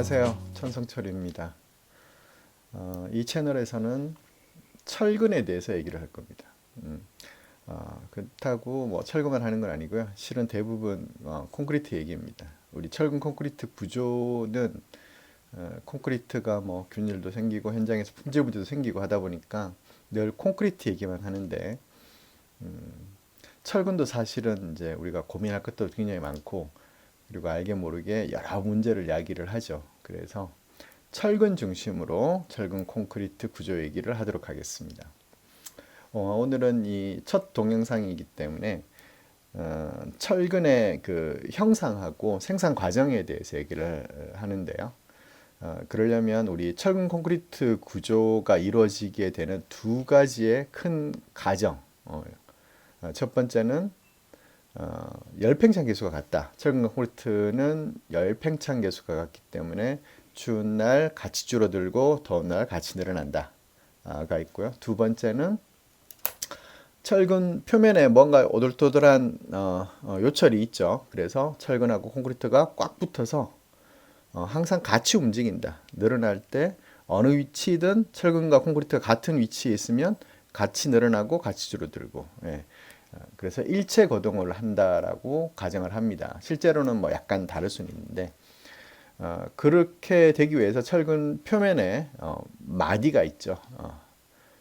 안녕하세요. 천성철입니다. 이 채널에서는 철근에 대해서 얘기를 할 겁니다. 그렇다고 뭐 철거만 하는 건 아니고요. 실은 대부분 콘크리트 얘기입니다. 우리 철근 콘크리트 구조는 콘크리트가 뭐 균일도 생기고 현장에서 품질 문제도 생기고 하다 보니까 늘 콘크리트 얘기만 하는데 철근도 사실은 이제 우리가 고민할 것도 굉장히 많고 그리고 알게 모르게 여러 문제를 야기를 하죠. 그래서 철근 중심으로 철근 콘크리트 구조 얘기를 하도록 하겠습니다. 오늘은 이 첫 동영상이기 때문에 철근의 그 형상하고 생산 과정에 대해서 얘기를 하는데요. 그러려면 우리 철근 콘크리트 구조가 이루어지게 되는 두 가지의 큰 과정. 첫 번째는 열팽창 계수가 같다. 철근 콘크리트는 열팽창 계수가 같기 때문에 추운 날 같이 줄어들고 더운 날 같이 늘어난다가 있고요. 두 번째는 철근 표면에 뭔가 오돌토돌한 요철이 있죠. 그래서 철근하고 콘크리트가 꽉 붙어서 항상 같이 움직인다. 늘어날 때 어느 위치든 철근과 콘크리트가 같은 위치에 있으면 같이 늘어나고 같이 줄어들고, 예. 그래서 일체 거동을 한다라고 가정을 합니다. 실제로는 뭐 약간 다를 수는 있는데, 그렇게 되기 위해서 철근 표면에 마디가 있죠.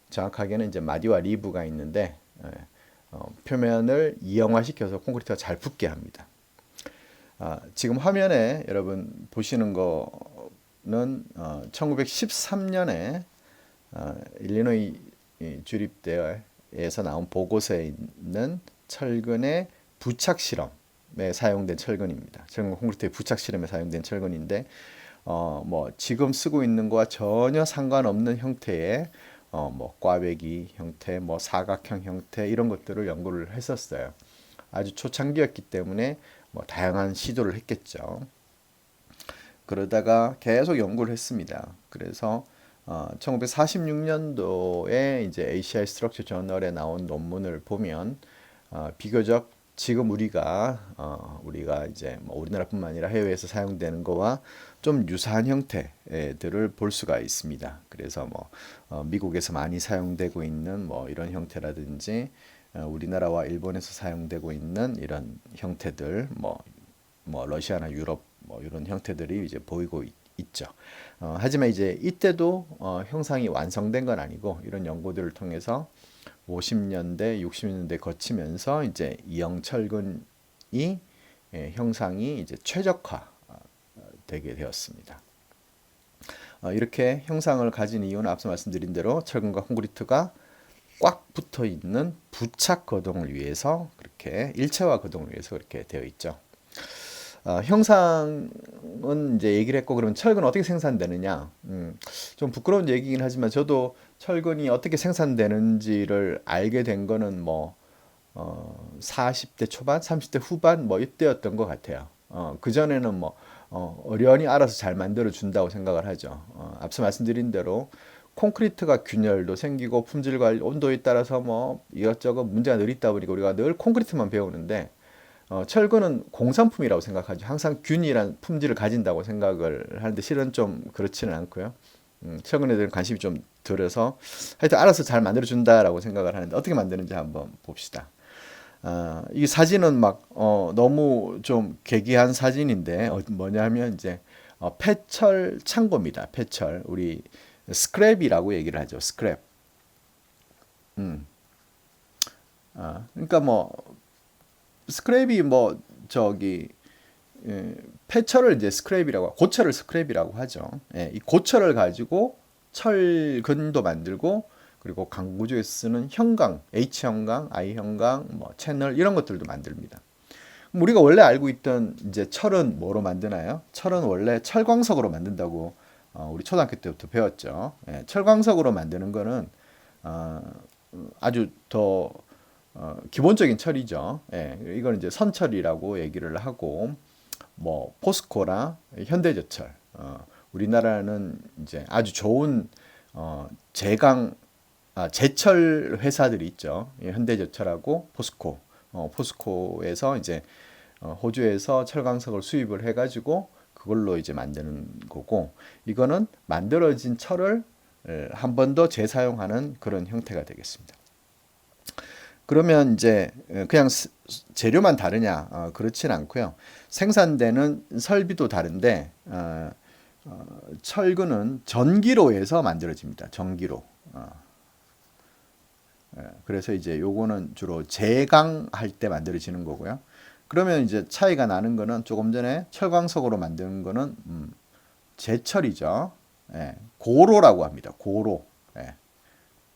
정확하게는 이제 마디와 리브가 있는데, 표면을 이형화시켜서 콘크리트가 잘 붙게 합니다. 지금 화면에 여러분 보시는 거는 1913년에 일리노이 주립대에서 나온 보고서에 있는 철근의 부착 실험에 사용된 철근입니다. 철근 콘크리트의 부착 실험에 사용된 철근인데 뭐 지금 쓰고 있는 거와 전혀 상관없는 형태의 뭐 꽈배기 형태, 뭐 사각형 형태 이런 것들을 연구를 했었어요. 아주 초창기였기 때문에 뭐 다양한 시도를 했겠죠. 그러다가 계속 연구를 했습니다. 그래서 1946년도에 이제 ACI 스트럭처 저널에 나온 논문을 보면 비교적 지금 우리가 이제 뭐 우리나라뿐만 아니라 해외에서 사용되는 거와 좀 유사한 형태들을 볼 수가 있습니다. 그래서 뭐 미국에서 많이 사용되고 있는 뭐 이런 형태라든지 우리나라와 일본에서 사용되고 있는 이런 형태들 뭐 러시아나 유럽 뭐 이런 형태들이 이제 보이고 있죠. 하지만 이제 이때도 형상이 완성된 건 아니고 이런 연구들을 통해서 50년대, 60년대 거치면서 이제 이형 철근이 형상이 이제 최적화 되게 되었습니다. 이렇게 형상을 가진 이유는 앞서 말씀드린 대로 철근과 콘크리트가 꽉 붙어 있는 부착 거동을 위해서 그렇게 일체화 거동을 위해서 그렇게 되어 있죠. 형상은 이제 얘기를 했고 그러면 철근 어떻게 생산되느냐? 좀 부끄러운 얘기긴 하지만 저도 철근이 어떻게 생산되는지를 알게 된 거는 뭐 40대 초반, 30대 후반 뭐 이때였던 것 같아요. 그 전에는 뭐 어련히 알아서 잘 만들어 준다고 생각을 하죠. 앞서 말씀드린 대로 콘크리트가 균열도 생기고 품질 관리, 온도에 따라서 뭐 이것저것 문제가 늘 있다 보니까 우리가 늘 콘크리트만 배우는데 철근은 공산품이라고 생각하죠. 항상 균일한 품질을 가진다고 생각을 하는데 실은 좀 그렇지는 않고요. 철근에 대한 관심이 좀 들어서 하여튼 알아서 잘 만들어준다라고 생각을 하는데 어떻게 만드는지 한번 봅시다. 이 사진은 막 너무 좀 괴기한 사진인데 뭐냐 하면 이제 폐철 창고입니다. 폐철. 우리 스크랩이라고 얘기를 하죠. 스크랩. 그러니까 뭐 스크랩이 뭐 저기 폐철을 이제 스크랩이라고 고철을 스크랩이라고 하죠. 이 고철을 가지고 철근도 만들고 그리고 강구조에 쓰는 형광, H형광, I형광, 뭐 채널 이런 것들도 만듭니다. 우리가 원래 알고 있던 이제 철은 뭐로 만드나요? 철은 원래 철광석으로 만든다고 우리 초등학교 때부터 배웠죠. 철광석으로 만드는 거는 아주 더 기본적인 철이죠. 이걸 이제 선철이라고 얘기를 하고 뭐 포스코나 현대제철, 우리나라는 이제 아주 좋은 제강 제철 회사들이 있죠. 현대제철하고 포스코에서 이제 호주에서 철광석을 수입을 해가지고 그걸로 이제 만드는 거고, 이거는 만들어진 철을 한 번 더 재사용하는 그런 형태가 되겠습니다. 그러면 이제 그냥 재료만 다르냐? 그렇진 않고요. 생산되는 설비도 다른데 철근은 전기로에서 만들어집니다. 전기로. 그래서 이제 요거는 주로 제강할 때 만들어지는 거고요. 그러면 이제 차이가 나는 거는 조금 전에 철광석으로 만드는 거는 제철이죠. 고로라고 합니다. 고로.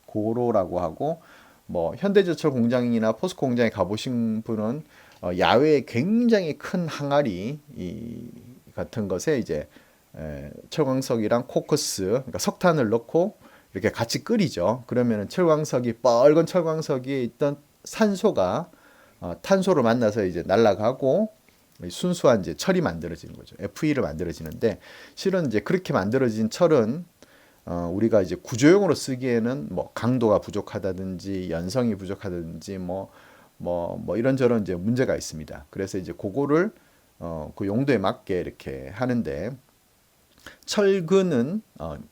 고로라고 하고, 뭐 현대제철 공장이나 포스코 공장에 가보신 분은 야외에 굉장히 큰 항아리 같은 것에 이제 철광석이랑 코크스, 그러니까 석탄을 넣고 이렇게 같이 끓이죠. 그러면은 빨간 철광석이 있던 산소가 탄소를 만나서 이제 날아가고 순수한 이제 철이 만들어지는 거죠. FE를 만들어지는데, 실은 이제 그렇게 만들어진 철은 우리가 이제 구조용으로 쓰기에는 뭐 강도가 부족하다든지 연성이 부족하다든지 뭐 이런저런 이제 문제가 있습니다. 그래서 이제 그거를 그 용도에 맞게 이렇게 하는데, 철근은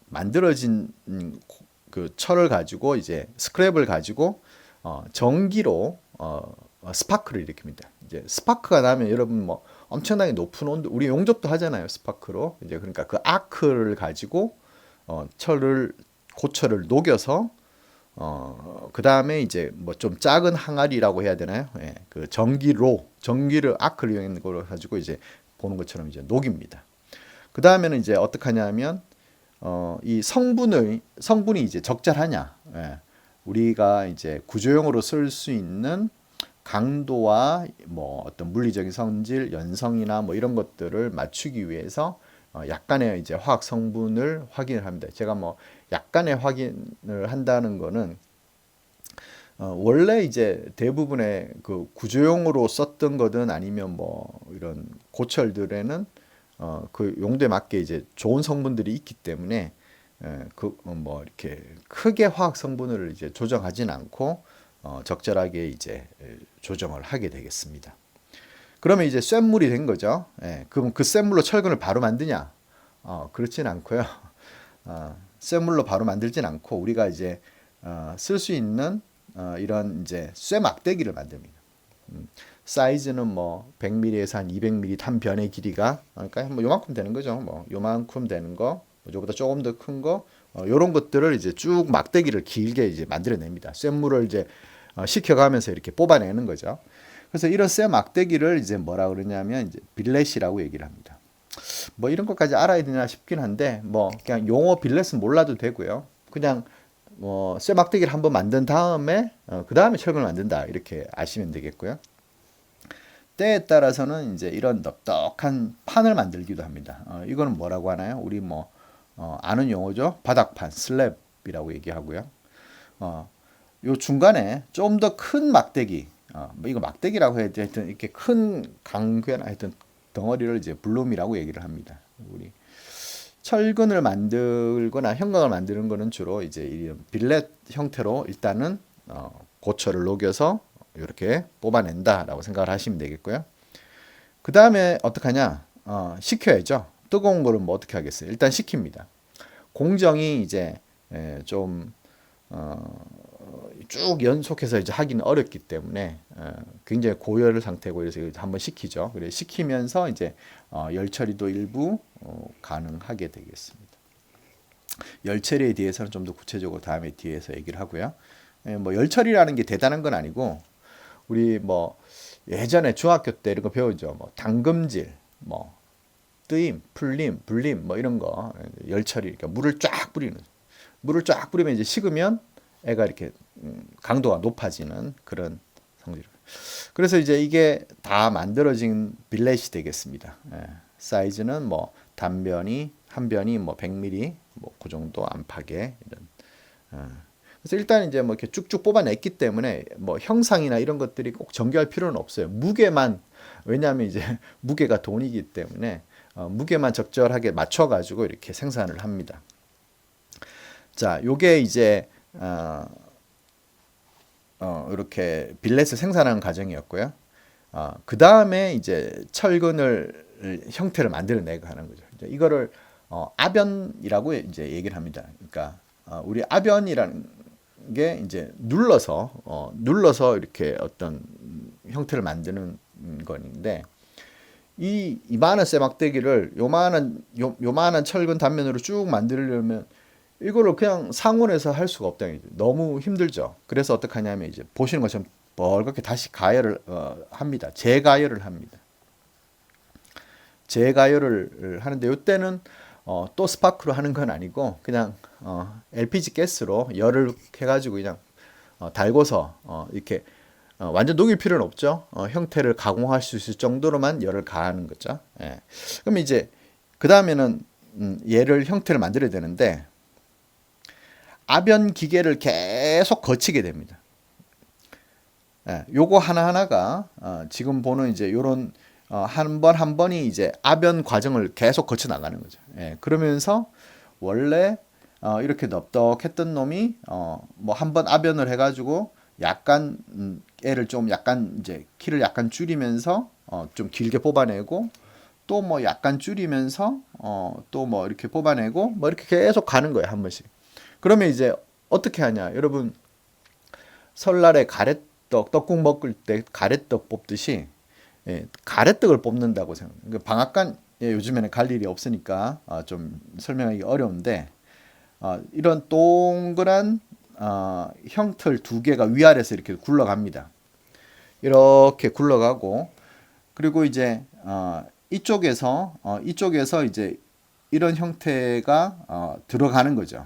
만들어진 그 철을 가지고 이제 스크랩을 가지고 전기로 스파크를 일으킵니다. 이제 스파크가 나면 여러분 뭐 엄청나게 높은 온도, 우리 용접도 하잖아요, 스파크로. 이제 그러니까 그 아크를 가지고 고철을 녹여서 그 다음에 이제 뭐 좀 작은 항아리라고 해야 되나요? 그 전기를 아크를 이용한 걸 가지고 이제 보는 것처럼 이제 녹입니다. 그 다음에는 이제 어떻게 하냐면 이 성분이 이제 적절하냐, 우리가 이제 구조용으로 쓸 수 있는 강도와 뭐 어떤 물리적인 성질, 연성이나 뭐 이런 것들을 맞추기 위해서 약간의 이제 화학 성분을 확인을 합니다. 제가 뭐 약간의 확인을 한다는 거는 원래 이제 대부분의 그 구조용으로 썼던 거든 아니면 뭐 이런 고철들에는 그 용도에 맞게 이제 좋은 성분들이 있기 때문에 그 뭐 이렇게 크게 화학 성분을 이제 조정하진 않고 적절하게 이제 조정을 하게 되겠습니다. 그러면 이제 쇳물이 된 거죠. 그럼 그 쇳물로 철근을 바로 만드냐? 그렇진 않고요. 쇳물로 바로 만들진 않고 우리가 이제 쓸 수 있는 이런 이제 쇠막대기를 만듭니다. 사이즈는 뭐 100mm에서 한 200mm 한 변의 길이가, 그러니까 뭐 요만큼 되는 거죠. 뭐 요만큼 되는 거, 이거보다 조금 더 큰 거, 요런 것들을 이제 쭉 막대기를 길게 이제 만들어냅니다. 쇳물을 이제 식혀가면서 이렇게 뽑아내는 거죠. 그래서 이런 쇠 막대기를 이제 뭐라 그러냐면 이제 빌렛이라고 얘기를 합니다. 뭐 이런 것까지 알아야 되나 싶긴 한데, 뭐 그냥 용어 빌렛은 몰라도 되고요. 그냥 쇠 막대기를 한번 만든 다음에 그 다음에 철근을 만든다, 이렇게 아시면 되겠고요. 때에 따라서는 이제 이런 넓적한 판을 만들기도 합니다. 이거는 뭐라고 하나요? 우리 뭐 아는 용어죠. 바닥판, 슬랩이라고 얘기하고요. 요 중간에 좀 더 큰 막대기, 뭐 이거 막대기라고 해야 돼. 하여튼 이렇게 큰 강괴나 하여튼 덩어리를 이제 블룸이라고 얘기를 합니다. 우리 철근을 만들거나 형광을 만드는 거는 주로 이제 이런 빌렛 형태로 일단은 고철을 녹여서 이렇게 뽑아낸다라고 생각을 하시면 되겠고요. 그 다음에 어떻게 하냐? 식혀야죠. 뜨거운 거를 뭐 어떻게 하겠어요? 일단 식힙니다. 공정이 이제 좀 쭉 연속해서 이제 하기는 어렵기 때문에 굉장히 고열 상태고, 그래서 한번 식히죠. 그래 식히면서 이제 열 처리도 일부 가능하게 되겠습니다. 열 처리에 대해서는 좀 더 구체적으로 다음에 뒤에서 얘기를 하고요. 뭐 열 처리라는 게 대단한 건 아니고, 우리 뭐 예전에 중학교 때 이런 거 배우죠. 뭐 담금질, 뭐 뜨임, 풀림, 불림, 뭐 이런 거 열 처리, 그러니까 물을 쫙 뿌리면 이제 식으면 애가 이렇게 강도가 높아지는 그런 성질. 그래서 이제 이게 다 만들어진 빌렛이 되겠습니다. 사이즈는 뭐 한 변이 뭐 100mm, 뭐 그 정도 안팎의 이런. 그래서 일단 이제 뭐 이렇게 쭉쭉 뽑아냈기 때문에 뭐 형상이나 이런 것들이 꼭 정교할 필요는 없어요. 무게만, 왜냐하면 이제 무게가 돈이기 때문에 무게만 적절하게 맞춰가지고 이렇게 생산을 합니다. 자, 요게 이제 이렇게 빌렛을 생산하는 과정이었고요. 그 다음에 이제 철근을 형태를 만들어내고 하는 거죠. 이제 이거를 아변이라고 이제 얘기를 합니다. 그러니까 우리 아변이라는 게 이제 눌러서 이렇게 어떤 형태를 만드는 건데 이만한 쇠막대기를 요만한 철근 단면으로 쭉 만들려면 이거를 그냥 상온에서 할 수가 없다. 너무 힘들죠. 그래서 어떻게 하냐면 이제 보시는 것처럼 벌겋게 다시 가열을 합니다. 재가열을 합니다. 재가열을 하는데 이때는 또 스파크로 하는 건 아니고 그냥 LPG 가스로 열을 해가지고 그냥 달궈서 이렇게 완전 녹일 필요는 없죠. 형태를 가공할 수 있을 정도로만 열을 가하는 거죠. 예. 그럼 이제 그 다음에는 얘를 형태를 만들어야 되는데 아변 기계를 계속 거치게 됩니다. 예, 요거 하나하나가 지금 보는 이제 요런 한 번 한 번이 이제 아변 과정을 계속 거쳐 나가는 거죠. 예, 그러면서 원래 이렇게 넙덕했던 놈이 뭐 한 번 아변을 해가지고 약간 애를 좀 약간 이제 키를 약간 줄이면서 좀 길게 뽑아내고 또 뭐 약간 줄이면서 또 뭐 이렇게 뽑아내고 뭐 이렇게 계속 가는 거예요 한 번씩. 그러면 이제 어떻게 하냐 여러분 설날에 가래떡 떡국 먹을 때 가래떡 뽑듯이 가래떡을 뽑는다고 생각해요. 그러니까 방앗간 요즘에는 갈 일이 없으니까 좀 설명하기 어려운데 이런 동그란 형틀 두 개가 위아래서 이렇게 굴러갑니다. 이렇게 굴러가고 그리고 이제 이쪽에서 이제 이런 형태가 들어가는 거죠.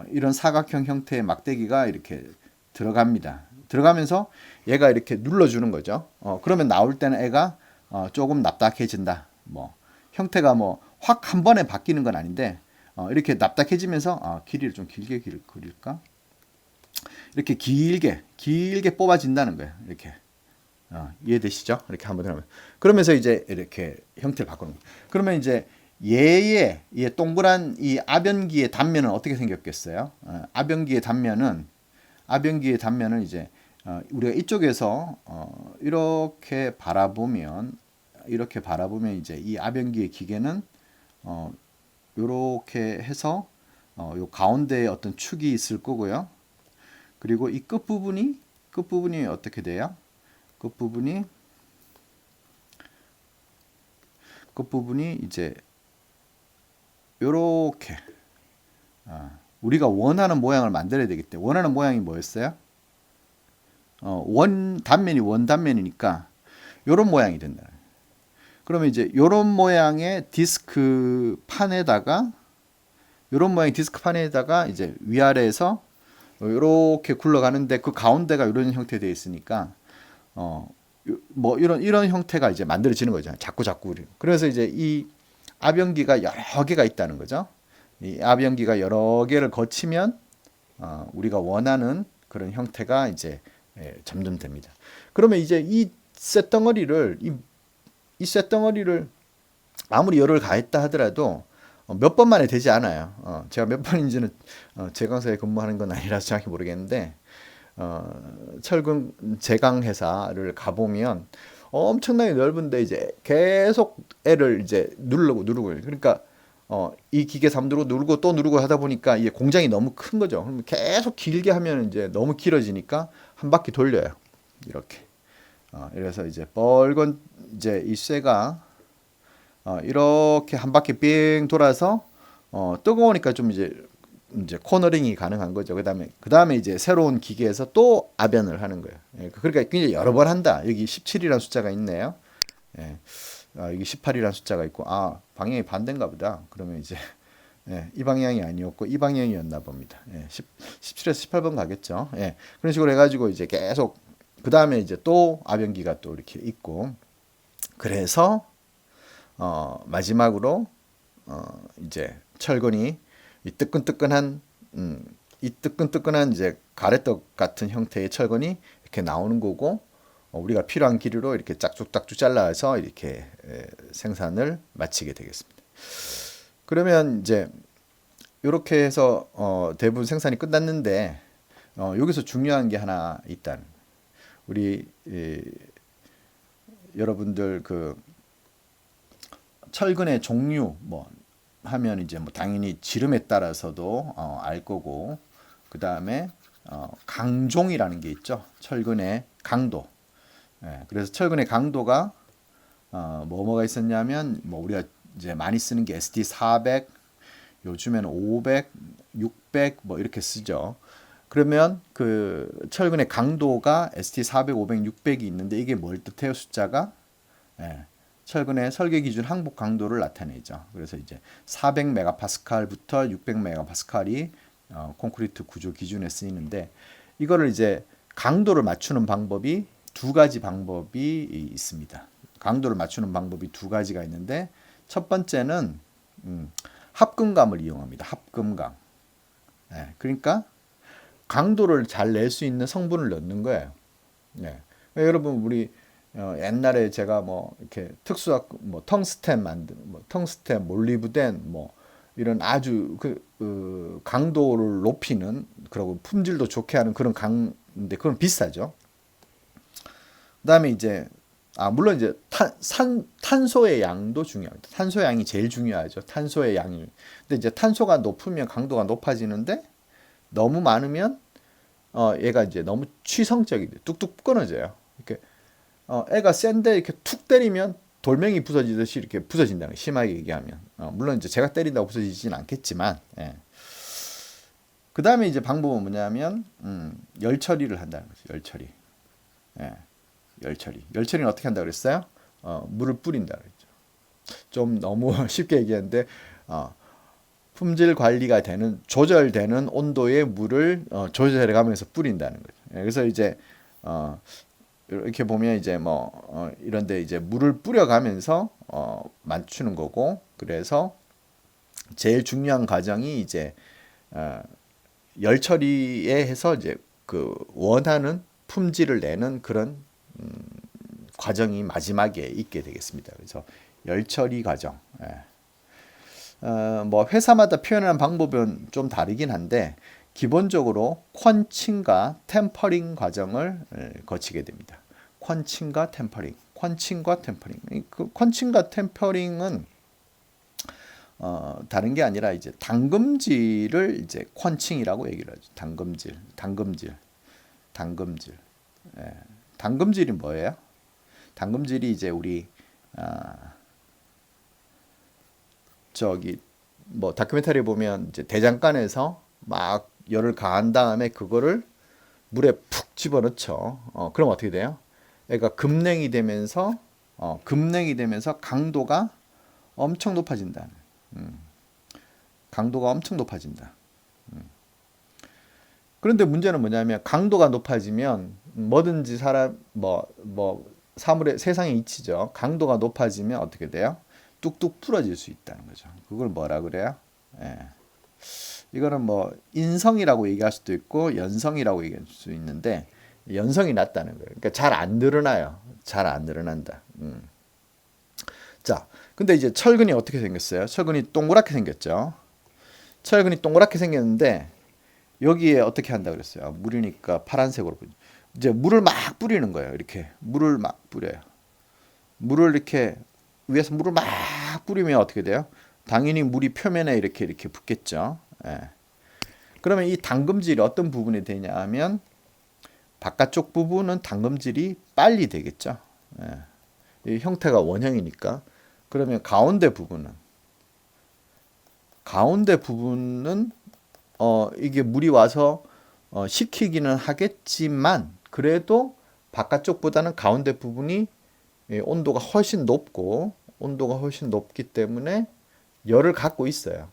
이런 사각형 형태의 막대기가 이렇게 들어갑니다. 들어가면서 얘가 이렇게 눌러주는 거죠. 그러면 나올 때는 애가 조금 납작해진다. 뭐 형태가 뭐 확 한 번에 바뀌는 건 아닌데 이렇게 납작해지면서 길이를 좀 길게 그릴까? 이렇게 길게 뽑아진다는 거예요. 이렇게 이해되시죠? 이렇게 한번 하면 그러면서 이제 이렇게 형태를 바꾸는 거예요. 그러면 이제 얘의 동그란 이 아변기의 단면은 어떻게 생겼겠어요? 아변기의 단면은 이제 우리가 이쪽에서 이렇게 바라보면 이제 이 아변기의 기계는 이렇게 해서 요 가운데에 어떤 축이 있을 거고요. 그리고 이 끝부분이 어떻게 돼요? 끝부분이 이제 요렇게 우리가 원하는 모양을 만들어야 되기 때문에 원하는 모양이 뭐였어요? 원단면이니까 요런 모양이 된다. 그러면 이제 요런 모양의 디스크 판에다가 이제 위아래에서 이렇게 굴러가는데 그 가운데가 이런 형태 되어 있으니까 뭐 이런 형태가 이제 만들어지는 거죠. 자꾸 그래서 이제 이 아변기가 여러 개가 있다는 거죠. 이 아변기가 여러 개를 거치면 우리가 원하는 그런 형태가 이제 점점 됩니다. 그러면 이제 이 쇳덩어리를 아무리 열을 가했다 하더라도 몇 번 만에 되지 않아요. 제가 몇 번인지는 제강사에 근무하는 건 아니라서 정확히 모르겠는데 철근 제강 회사를 가보면 엄청나게 넓은데 이제 계속 애를 이제 누르고 그러니까 이 기계 잠들고 누르고 또 누르고 하다 보니까 이게 공장이 너무 큰 거죠. 그럼 계속 길게 하면 이제 너무 길어지니까 한 바퀴 돌려요. 이렇게. 이래서 이제 빨간 이제 이 쇠가 이렇게 한 바퀴 삥 돌아서 뜨거우니까 좀 이제 코너링이 가능한 거죠. 그다음에 이제 새로운 기계에서 또 아변을 하는 거예요. 그러니까 굉장히 여러 번 한다. 여기 17이라는 숫자가 있네요. 예. 여기 18이라는 숫자가 있고 방향이 반대인가 보다. 그러면 이제 이 방향이 아니었고 이 방향이었나 봅니다. 17에서 18번 가겠죠. 그런 식으로 해가지고 이제 계속 그 다음에 이제 또 아변기가 또 이렇게 있고 그래서 마지막으로 이제 철근이 이 뜨끈뜨끈한 이제 가래떡 같은 형태의 철근이 이렇게 나오는 거고 우리가 필요한 길이로 이렇게 짝쭉짝쭉 잘라서 이렇게 생산을 마치게 되겠습니다. 그러면 이제 이렇게 해서 대부분 생산이 끝났는데 여기서 중요한 게 하나 있다. 우리 여러분들 그 철근의 종류 뭐 하면 이제 뭐 당연히 지름에 따라서도 알 거고, 그 다음에 강종이라는 게 있죠. 철근의 강도. 예, 그래서 철근의 강도가 뭐가 있었냐면 뭐 우리가 이제 많이 쓰는 게 ST 400, 요즘에는 500, 600 뭐 이렇게 쓰죠. 그러면 그 철근의 강도가 ST 400, 500, 600이 있는데 이게 뭘 뜻해요? 숫자가 예, 철근의 설계 기준 항복 강도를 나타내죠. 그래서 이제 400메가파스칼부터 600메가파스칼이 콘크리트 구조 기준에 쓰이는데, 이거를 이제 강도를 맞추는 방법이 두 가지 방법이 있습니다. 강도를 맞추는 방법이 두 가지가 있는데, 첫 번째는 합금감을 이용합니다. 합금감. 네, 그러니까 강도를 잘 낼 수 있는 성분을 넣는 거예요. 네. 여러분 우리 옛날에 제가 뭐 이렇게 특수학 뭐 텅스텐 만든 뭐 텅스텐 몰리브덴 뭐 이런 아주 강도를 높이는, 그리고 품질도 좋게 하는 그런 강인데 그건 비싸죠. 그다음에 이제 물론 이제 탄소의 양도 중요합니다. 탄소 양이 제일 중요하죠. 탄소의 양이. 근데 이제 탄소가 높으면 강도가 높아지는데 너무 많으면 얘가 이제 너무 취성적이 돼. 뚝뚝 끊어져요. 이렇게 애가 센데 이렇게 툭 때리면 돌멩이 부서지듯이 이렇게 부서진다는 거예요. 심하게 얘기하면. 물론 이제 제가 때린다고 부서지진 않겠지만, 예. 그 다음에 이제 방법은 뭐냐면 열 처리를 한다는 거죠. 열 처리. 예. 열 처리. 열 처리는 어떻게 한다고 그랬어요? 물을 뿌린다 그랬죠. 좀 너무 쉽게 얘기했는데 품질 관리가 되는, 조절되는 온도의 물을 조절해 가면서 뿌린다는 거죠. 예. 그래서 이제 이렇게 보면 이제 뭐 이런데 이제 물을 뿌려가면서 맞추는 거고, 그래서 제일 중요한 과정이 이제 열 처리에 해서 이제 그 원하는 품질을 내는 그런 과정이 마지막에 있게 되겠습니다. 그래서 열 처리 과정. 예. 뭐 회사마다 표현하는 방법은 좀 다르긴 한데 기본적으로 퀀칭과 템퍼링 과정을 거치게 됩니다. 퀀칭과 템퍼링, 퀀칭과 템퍼링. 그 퀀칭과 템퍼링은 다른 게 아니라 이제 담금질을 이제 퀀칭이라고 얘기를 하죠. 담금질. 예. 담금질이 뭐예요? 담금질이 이제 우리 저기 뭐 다큐멘터리 보면 이제 대장간에서 막 열을 가한 다음에 그거를 물에 푹 집어넣죠. 그럼 어떻게 돼요? 그러니까 급냉이 되면서 강도가 엄청 높아진다. 강도가 엄청 높아진다. 그런데 문제는 뭐냐면 강도가 높아지면 뭐든지 사물의 세상의 이치죠. 강도가 높아지면 어떻게 돼요? 뚝뚝 부러질 수 있다는 거죠. 그걸 뭐라 그래요? 예. 이거는 뭐 인성이라고 얘기할 수도 있고 연성이라고 얘기할 수 있는데 연성이 낮다는 거예요. 그러니까 잘 안 늘어나요. 잘 안 늘어난다. 자, 근데 이제 철근이 어떻게 생겼어요? 철근이 동그랗게 생겼죠. 철근이 동그랗게 생겼는데 여기에 어떻게 한다 그랬어요? 물이니까 파란색으로 이제 물을 막 뿌리는 거예요. 이렇게 물을 막 뿌려요. 물을 이렇게 위에서 물을 막 뿌리면 어떻게 돼요? 당연히 물이 표면에 이렇게 붙겠죠. 예. 그러면 이 담금질이 어떤 부분이 되냐 하면 바깥쪽 부분은 담금질이 빨리 되겠죠. 예. 이 형태가 원형이니까. 그러면 가운데 부분은 이게 물이 와서 식히기는 하겠지만 그래도 바깥쪽보다는 가운데 부분이 온도가 훨씬 높기 때문에 열을 갖고 있어요.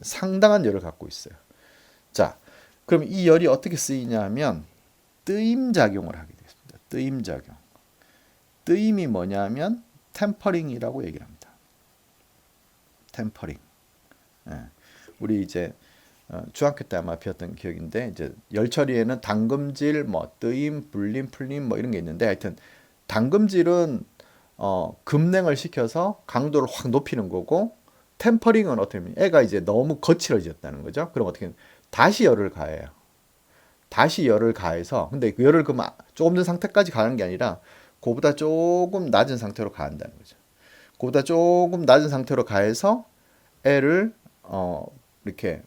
상당한 열을 갖고 있어요. 자, 그럼 이 열이 어떻게 쓰이냐 하면 뜨임 작용을 하게 됐습니다. 뜨임 작용. 뜨임이 뭐냐면 템퍼링이라고 얘기를 합니다. 템퍼링. 예. 우리 이제 중학교 때 아마 배웠던 기억인데 이제 열 처리에는 담금질, 뭐 뜨임, 불림, 풀림 뭐 이런 게 있는데 하여튼 담금질은 급냉을 시켜서 강도를 확 높이는 거고 템퍼링은 어떻게 하면 애가 이제 너무 거칠어졌다는 거죠. 그럼 어떻게 하면 다시 열을 가해요. 다시 열을 가해서 근데 그 열을 그만 조금 전 상태까지 가는 게 아니라 그보다 조금 낮은 상태로 가한다는 거죠. 그보다 조금 낮은 상태로 가해서 애를 이렇게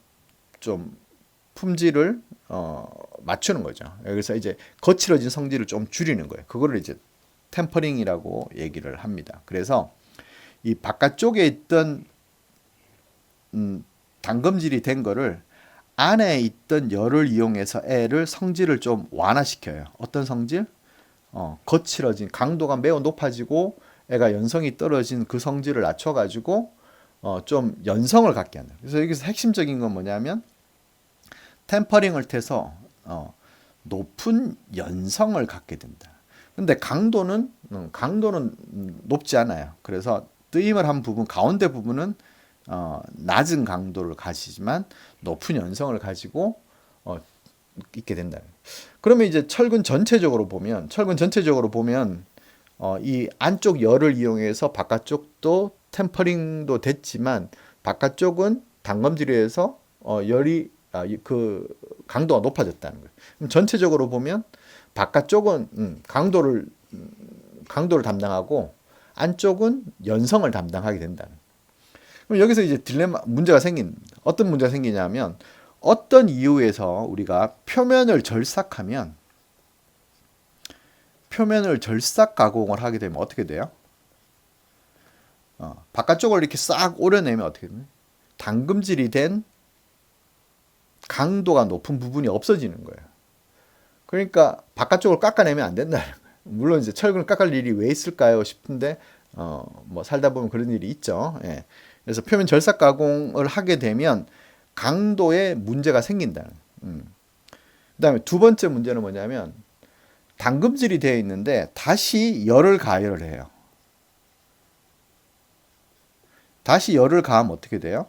좀 품질을 맞추는 거죠. 그래서 이제 거칠어진 성질을 좀 줄이는 거예요. 그거를 이제 템퍼링이라고 얘기를 합니다. 그래서 이 바깥쪽에 있던 단검질이 된 거를 안에 있던 열을 이용해서 애를 성질을 좀 완화시켜요. 어떤 성질? 거칠어진 강도가 매우 높아지고 애가 연성이 떨어진 그 성질을 낮춰가지고 좀 연성을 갖게 한다. 그래서 여기서 핵심적인 건 뭐냐면 템퍼링을 해서 높은 연성을 갖게 된다. 근데 강도는 높지 않아요. 그래서 뜨임을 한 부분 가운데 부분은 낮은 강도를 가지지만 높은 연성을 가지고 있게 된다. 그러면 이제 철근 전체적으로 보면 이 안쪽 열을 이용해서 바깥쪽도 템퍼링도 됐지만 바깥쪽은 단검질에서 열이 그 강도가 높아졌다는 거예요. 그럼 전체적으로 보면 바깥쪽은 강도를 담당하고 안쪽은 연성을 담당하게 된다는 거예요. 그럼 여기서 이제 문제가 어떤 문제가 생기냐면 어떤 이유에서 우리가 표면을 절삭하면 표면을 절삭 가공을 하게 되면 어떻게 돼요? 바깥쪽을 이렇게 싹 오려내면 어떻게 돼요? 단금질이 된 강도가 높은 부분이 없어지는 거예요. 그러니까 바깥쪽을 깎아내면 안 된다는 거예요. 물론 이제 철근을 깎을 일이 왜 있을까요 싶은데 뭐 살다 보면 그런 일이 있죠. 예. 그래서 표면 절삭 가공을 하게 되면 강도에 문제가 생긴다는. 그다음에 두 번째 문제는 뭐냐면 단금질이 되어 있는데 다시 열을 가열을 해요. 다시 열을 가하면 어떻게 돼요?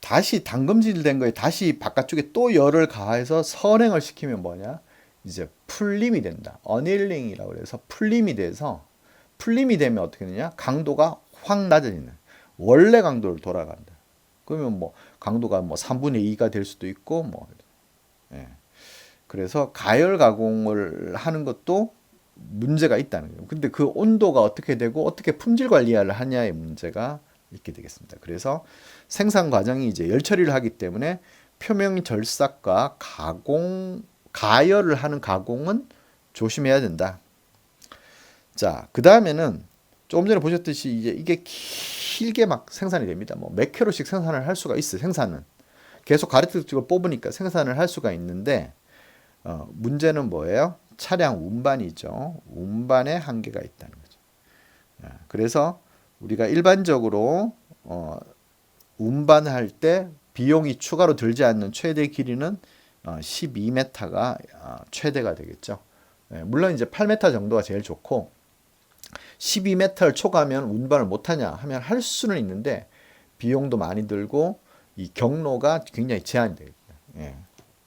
다시 단금질된 거에 다시 바깥쪽에 또 열을 가해서 선행을 시키면 뭐냐? 이제 풀림이 된다. 어닐링이라고 그래서 풀림이 되면 어떻게 되냐? 강도가 확 낮아지는 원래 강도를 돌아간다. 그러면 뭐 강도가 뭐 3분의 2가 될 수도 있고 뭐 예. 그래서 가열 가공을 하는 것도 문제가 있다는 거예요. 근데 그 온도가 어떻게 되고 어떻게 품질 관리를 하냐의 문제가 있게 되겠습니다. 그래서 생산 과정이 이제 열 처리를 하기 때문에 표면 절삭과 가열을 하는 가공은 조심해야 된다. 자, 그 다음에는 조금 전에 보셨듯이 이게 길게 막 생산이 됩니다. 뭐 몇 킬로씩 생산을 할 수가 있어요. 생산은 계속 가래떡을 뽑으니까 생산을 할 수가 있는데 문제는 뭐예요? 차량 운반이죠. 운반에 한계가 있다는 거죠. 그래서 우리가 일반적으로 운반할 때 비용이 추가로 들지 않는 최대 길이는 12m가 최대가 되겠죠. 물론 이제 8m 정도가 제일 좋고 12m를 초과하면 운반을 못하냐 하면 할 수는 있는데 비용도 많이 들고 이 경로가 굉장히 제한이 됩니다.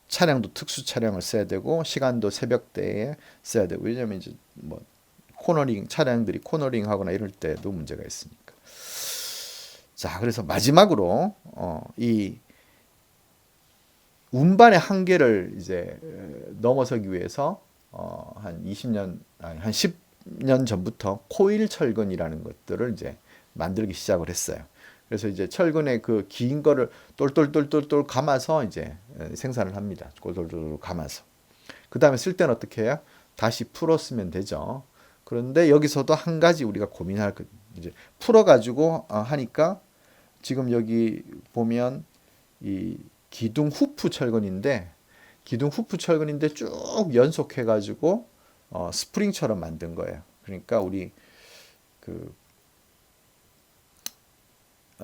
차량도 특수 차량을 써야 되고 시간도 새벽대에 써야 되고 왜냐면 이제 뭐 차량들이 코너링 하거나 이럴 때도 문제가 있으니까. 자, 그래서 마지막으로 이 운반의 한계를 이제 넘어서기 위해서 한 10년 전부터 코일 철근이라는 것들을 이제 만들기 시작을 했어요. 그래서 이제 철근의 그 긴 거를 똘똘똘똘똘 감아서 이제 생산을 합니다. 똘똘똘 감아서. 그 다음에 쓸 때는 어떻게 해요? 다시 풀어 쓰면 되죠. 그런데 여기서도 한 가지 우리가 고민할 거 이제 풀어가지고 하니까 지금 여기 보면 이 기둥 후프 철근인데 쭉 연속해가지고 스프링처럼 만든 거예요. 그러니까 우리 그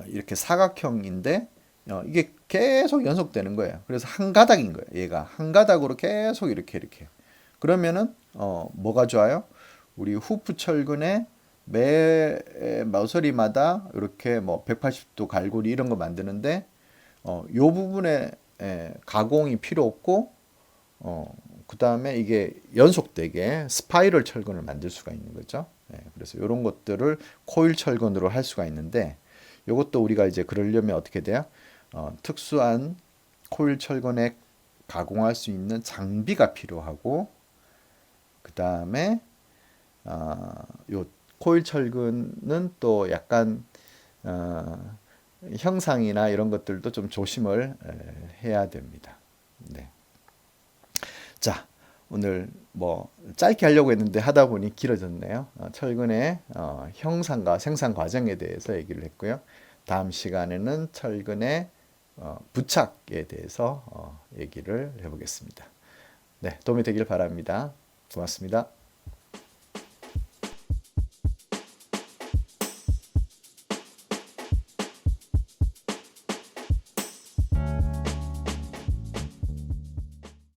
이렇게 사각형인데 이게 계속 연속되는 거예요. 그래서 한 가닥인 거예요. 얘가 한 가닥으로 계속 이렇게 그러면은 뭐가 좋아요? 우리 후프 철근의 매 모서리마다 이렇게 뭐 180도 갈고리 이런 거 만드는데 요 부분에 가공이 필요 없고 그 다음에 이게 연속되게 스파이럴 철근을 만들 수가 있는 거죠. 그래서 이런 것들을 코일 철근으로 할 수가 있는데 이것도 우리가 이제 그러려면 어떻게 돼요? 특수한 코일 철근에 가공할 수 있는 장비가 필요하고 그 다음에 요 코일 철근은 또 약간 형상이나 이런 것들도 좀 조심을 해야 됩니다. 네. 자, 오늘 뭐 짧게 하려고 했는데 하다 보니 길어졌네요. 철근의 형상과 생산 과정에 대해서 얘기를 했고요. 다음 시간에는 철근의 부착에 대해서 얘기를 해보겠습니다. 네, 도움이 되길 바랍니다. 고맙습니다.